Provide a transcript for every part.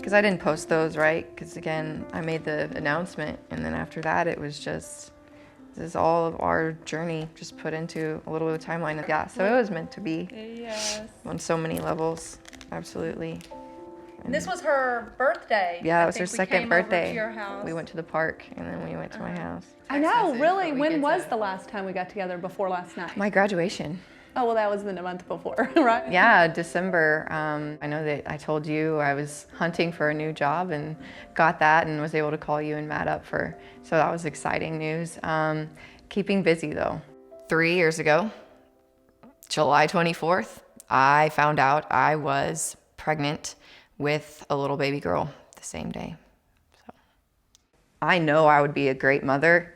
because I didn't post those, right? Because again, I made the announcement, and then after that, it was just, this is all of our journey just put into a little bit of timeline. Yeah, so it was meant to be. Yes. On so many levels, absolutely. And this was her birthday. Yeah, it was her second birthday. Over to your house. We went to the park, and then we went to my house. I know, really. When was the last time we got together before last night? My graduation. Oh, well, that was the month before, right? Yeah, December. I know that I told you I was hunting for a new job and got that and was able to call you and Matt up for, so that was exciting news. Keeping busy though. 3 years ago, July 24th, I found out I was pregnant with a little baby girl the same day. So I know I would be a great mother.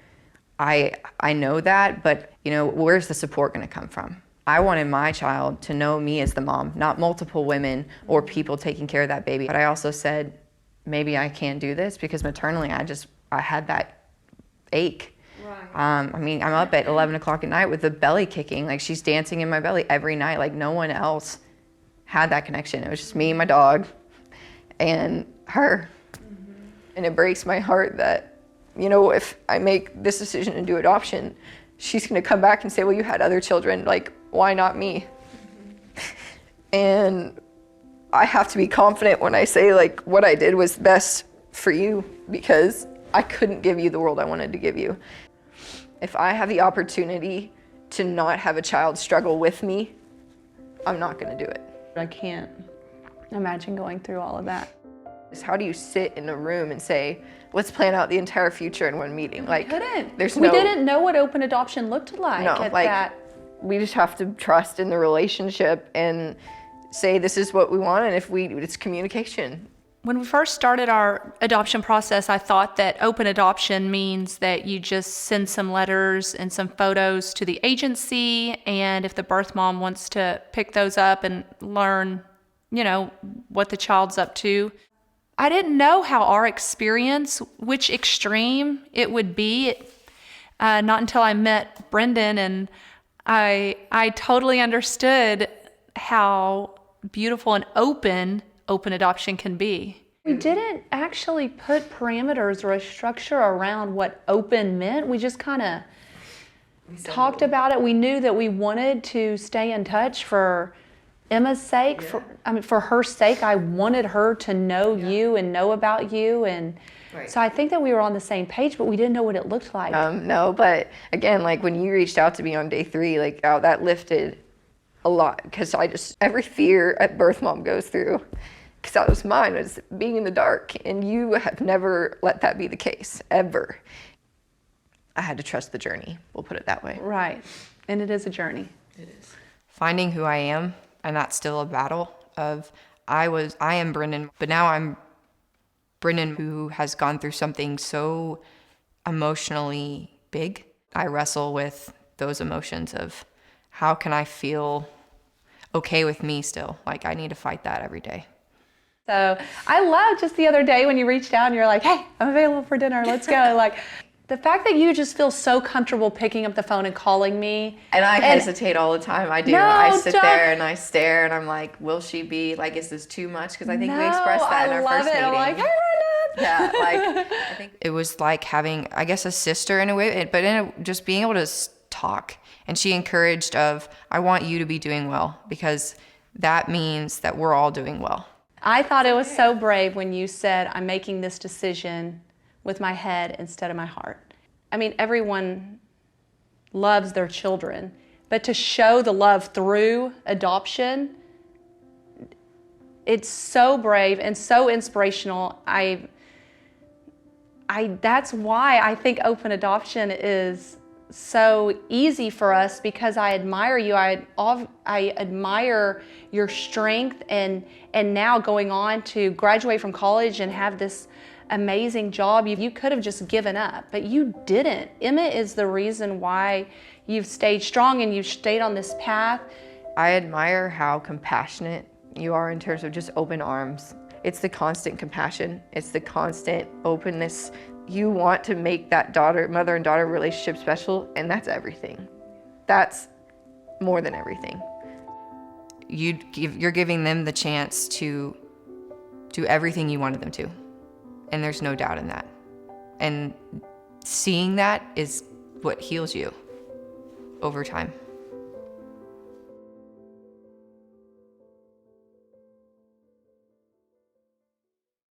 I know that, but you know, where's the support gonna come from? I wanted my child to know me as the mom, not multiple women or people taking care of that baby. But I also said, maybe I can't do this because maternally I had that ache. Right. I mean, I'm up at 11 o'clock at night with the belly kicking, like she's dancing in my belly every night, like no one else had that connection. It was just me and my dog and her. Mm-hmm. And it breaks my heart that, you know, if I make this decision to do adoption, she's gonna come back and say, well, you had other children, like, why not me? Mm-hmm. And I have to be confident when I say, like, what I did was best for you because I couldn't give you the world I wanted to give you. If I have the opportunity to not have a child struggle with me, I'm not gonna do it. I can't imagine going through all of that. How do you sit in a room and say, let's plan out the entire future in one meeting? Like, we couldn't. There's we no, didn't know what open adoption looked like. No, like, that. We just have to trust in the relationship and say this is what we want, and it's communication. When we first started our adoption process, I thought that open adoption means that you just send some letters and some photos to the agency, and if the birth mom wants to pick those up and learn, you know, what the child's up to. I didn't know how our experience, which extreme it would be, not until I met Brindan, and I totally understood how beautiful and open adoption can be. We didn't actually put parameters or a structure around what open meant. We just kind of talked about it. We knew that we wanted to stay in touch for Emma's sake, for her sake. I wanted her to know you and know about you, and so I think that we were on the same page, but we didn't know what it looked like. No, but again, like when you reached out to me on day 3, like that lifted a lot, because every fear a birth mom goes through, because that was mine, was being in the dark, and you have never let that be the case, ever. I had to trust the journey, we'll put it that way. Right, and it is a journey. It is. Finding who I am, and that's still a battle of, I am Brindan, but now I'm Brindan who has gone through something so emotionally big. I wrestle with those emotions of how can I feel okay with me still? Like I need to fight that every day. So I love just the other day when you reached out and you're like, hey, I'm available for dinner, let's go. Like the fact that you just feel so comfortable picking up the phone and calling me. And I hesitate all the time, I do. No, I sit there and I stare and I'm like, will she be, like, is this too much? Because I think we expressed that in our first meeting. I'm like, hey, Brindan. Yeah, like, I think it was like having, I guess, a sister in a way, but just being able to talk. And she encouraged I want you to be doing well, because that means that we're all doing well. I thought it was so brave when you said, I'm making this decision with my head instead of my heart. I mean, everyone loves their children, but to show the love through adoption, it's so brave and so inspirational. That's why I think open adoption is so easy for us, because I admire you. I admire your strength, and now going on to graduate from college and have this amazing job. You could have just given up, but you didn't. Emma is the reason why you've stayed strong and you've stayed on this path. I admire how compassionate you are in terms of just open arms. It's the constant compassion. It's the constant openness. You want to make that mother and daughter relationship special, and that's everything. That's more than everything. You're giving them the chance to do everything you wanted them to. And there's no doubt in that. And seeing that is what heals you over time.